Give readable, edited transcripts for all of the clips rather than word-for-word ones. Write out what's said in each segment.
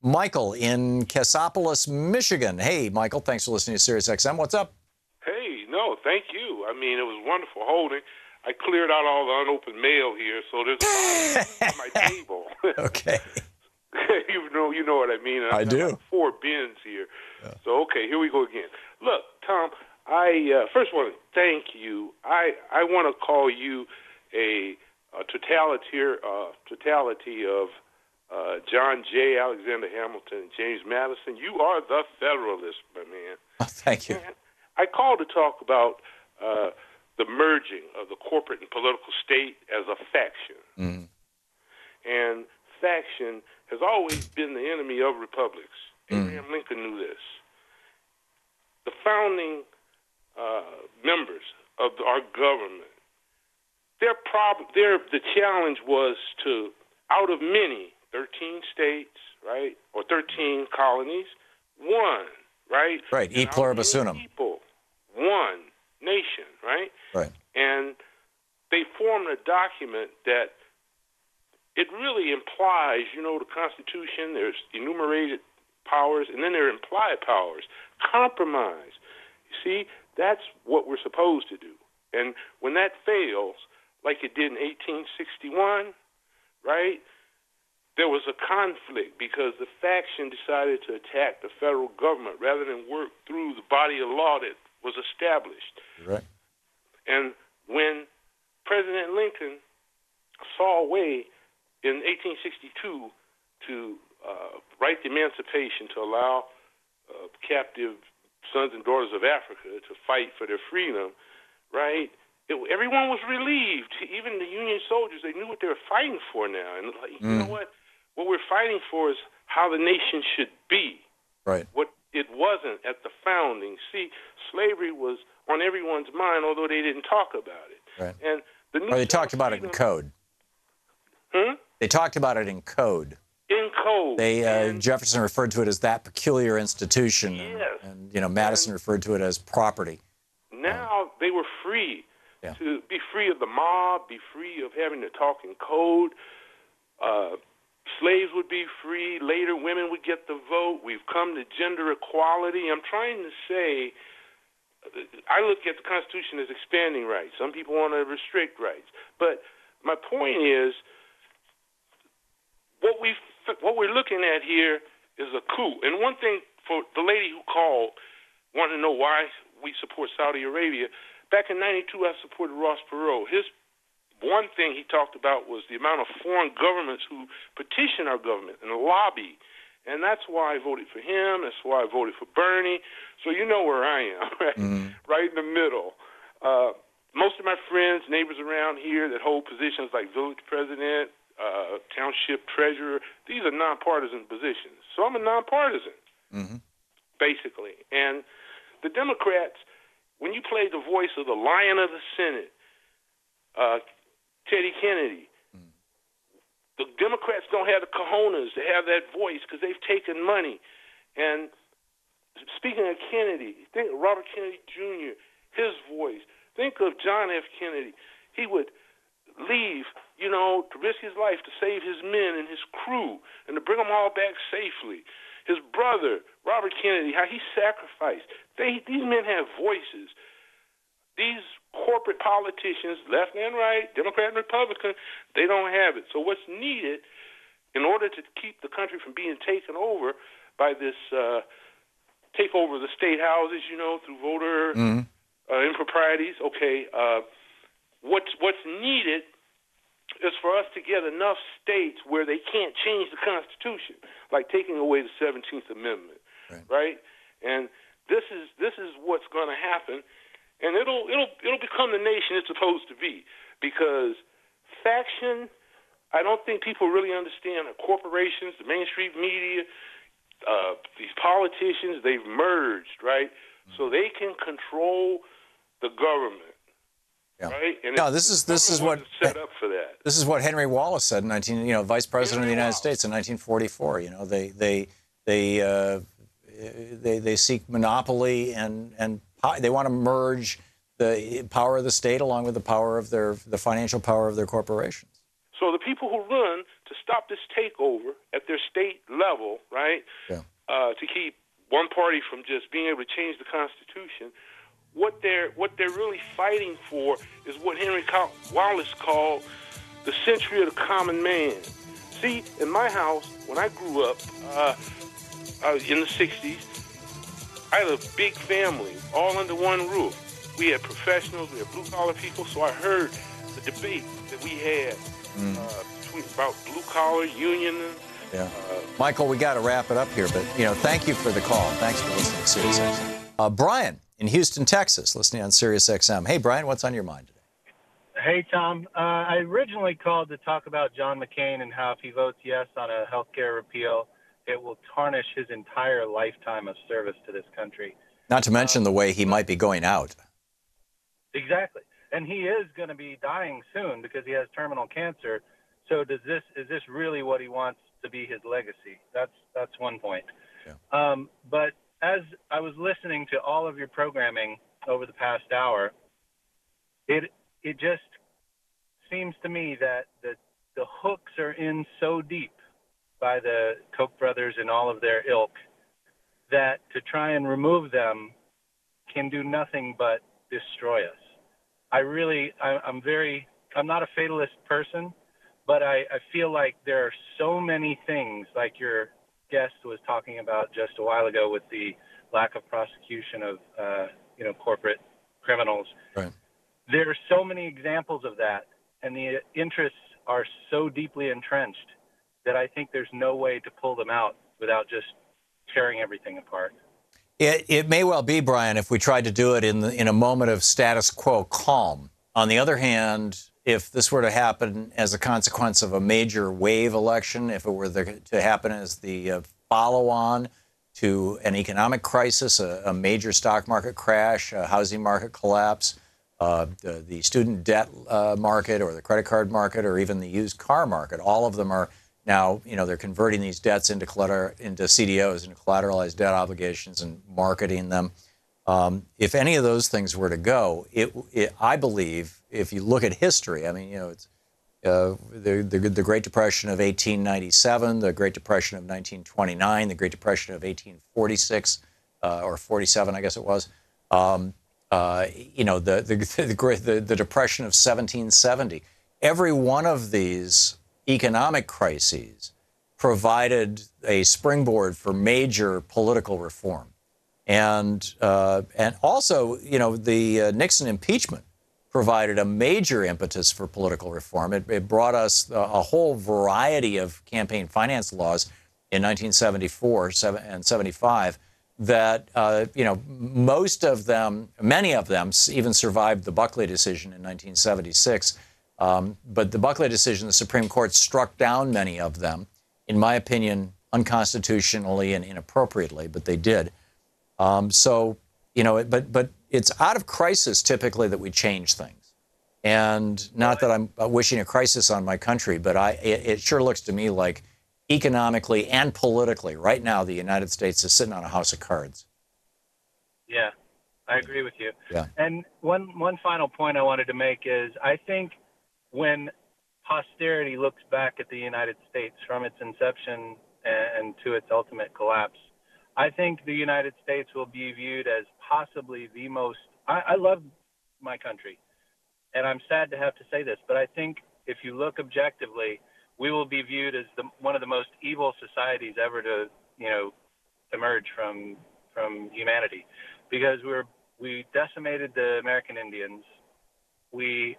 Michael in Cassopolis, Michigan. Hey, Michael, thanks for listening to SiriusXM. What's up? Hey, no, thank you. I mean, it was wonderful holding. I cleared out all the unopened mail here, so there's a lot on my table. Okay. You know what I mean. I do. Like 4 bins here. Yeah. So, okay, here we go again. Look, Tom, I first want to thank you. I want to call you a totality of John J. Alexander Hamilton and James Madison. You are the Federalist, my man. Oh, thank you. And I called to talk about the merging of the corporate and political state as a faction. Mm. And faction has always been the enemy of republics. Abraham Lincoln knew this. The founding members of our government, the challenge was to, out of many, 13 states, right, or 13 colonies, one, right? Right, e pluribus unum. People, one nation, right? Right. And they formed a document that it really implies, the Constitution, there's enumerated powers, and then there are implied powers. Compromise. You see, that's what we're supposed to do. And when that fails, like it did in 1861, right, there was a conflict because the faction decided to attack the federal government rather than work through the body of law that was established. Right. And when President Lincoln saw a way in 1862 to write the Emancipation to allow captive sons and daughters of Africa to fight for their freedom, right? Everyone was relieved. Even the Union soldiers, they knew what they were fighting for now. And you know what? What we're fighting for is how the nation should be. Right. What it wasn't at the founding. See, slavery was on everyone's mind, although they didn't talk about it. Right. And the new they talked about it in code. They talked about it in code. In code. Jefferson referred to it as that peculiar institution, yes. and Madison referred to it as property. Now they were free to be free of the mob, be free of having to talk in code. Slaves would be free. Later, women would get the vote. We've come to gender equality. I'm trying to say, I look at the Constitution as expanding rights. Some people want to restrict rights. But my point is, what we're looking at here is a coup. And one thing for the lady who called, wanted to know why we support Saudi Arabia. Back in '92, I supported Ross Perot. His one thing he talked about was the amount of foreign governments who petition our government and lobby. And that's why I voted for him. That's why I voted for Bernie. So you know where I am, right? Right in the middle. Most of my friends, neighbors around here that hold positions like village president, township treasurer, these are nonpartisan positions. So I'm a nonpartisan, basically. And the Democrats, when you play the voice of the Lion of the Senate, Teddy Kennedy, the Democrats don't have the cojones to have that voice because they've taken money. And speaking of Kennedy, think of Robert Kennedy Jr., his voice. Think of John F. Kennedy. He would leave, to risk his life to save his men and his crew and to bring them all back safely. His brother, Robert Kennedy, how he sacrificed. These men have voices. These corporate politicians, left and right, Democrat and Republican, they don't have it. So what's needed in order to keep the country from being taken over by this takeover of the state houses, through voter improprieties, what's needed is for us to get enough states where they can't change the Constitution, like taking away the 17th Amendment, right? And this is what's going to happen. And it'll become the nation it's supposed to be, because faction, I don't think people really understand. Corporations, the mainstream media, these politicians, they've merged, right? So they can control the government, right? And this is what set up for that. This is what Henry Wallace said in Vice President of the United States in 1944. They seek monopoly and they want to merge the power of the state along with the power of the financial power of their corporations. So the people who run to stop this takeover at their state level, right? Yeah. To keep one party from just being able to change the Constitution. What they're really fighting for is what Henry Wallace called the century of the common man. See, in my house, when I grew up in the 60s, I had a big family, all under one roof. We had professionals, we had blue-collar people, so I heard the debate that we had about blue-collar, union. Yeah. Michael, we got to wrap it up here, but, thank you for the call. Thanks for listening to Sirius XM. Brian in Houston, Texas, listening on Sirius XM. Hey, Brian, what's on your mind today? Hey, Tom. I originally called to talk about John McCain and how if he votes yes on a health care repeal, it will tarnish his entire lifetime of service to this country. Not to mention the way he might be going out. Exactly. And he is going to be dying soon because he has terminal cancer. So is this really what he wants to be his legacy? That's one point. Yeah. But as I was listening to all of your programming over the past hour, it just seems to me that the hooks are in so deep by the Koch brothers and all of their ilk that to try and remove them can do nothing but destroy us. I'm not a fatalist person, but I feel like there are so many things, like your guest was talking about just a while ago with the lack of prosecution of corporate criminals. Right. There are so many examples of that, and the interests are so deeply entrenched that I think there's no way to pull them out without just tearing everything apart. It may well be, Brian, if we tried to do it in a moment of status quo calm. On the other hand, if this were to happen as a consequence of a major wave election, if it were to happen as the follow-on to an economic crisis, a major stock market crash, a housing market collapse, the student debt market or the credit card market or even the used car market, all of them are now, they're converting these debts into CDOs, into collateralized debt obligations, and marketing them. If any of those things were to go, I believe, if you look at history, I mean, it's the Great Depression of 1897, the Great Depression of 1929, the Great Depression of 1846 or 47, I guess it was. The Depression of 1770. Every one of these economic crises provided a springboard for major political reform. And also, the Nixon impeachment provided a major impetus for political reform. It brought us a whole variety of campaign finance laws in 1974 and 75 that, many of them even survived the Buckley decision in 1976. But the Buckley decision, the Supreme Court struck down many of them, in my opinion, unconstitutionally and inappropriately, but they did. But it's out of crisis typically that we change things. And not that I'm wishing a crisis on my country, but it sure looks to me like economically and politically, right now, the United States is sitting on a house of cards. Yeah, I agree with you. Yeah. And one final point I wanted to make is I think when posterity looks back at the United States from its inception and to its ultimate collapse, I think the United States will be viewed as possibly the most, I love my country, and I'm sad to have to say this, but I think if you look objectively, we will be viewed as one of the most evil societies ever to, emerge from humanity, because we decimated the American Indians. We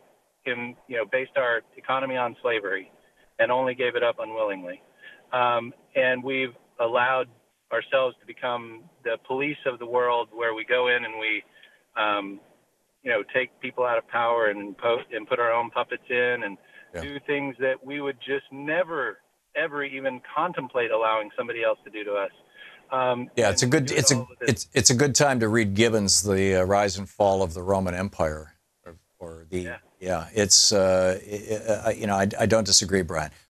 based our economy on slavery and only gave it up unwillingly. And we've allowed ourselves to become the police of the world, where we go in and we, take people out of power and put our own puppets in and do things that we would just never, ever even contemplate allowing somebody else to do to us. It's a good time to read Gibbon's The Rise and Fall of the Roman Empire. I don't disagree, Brian.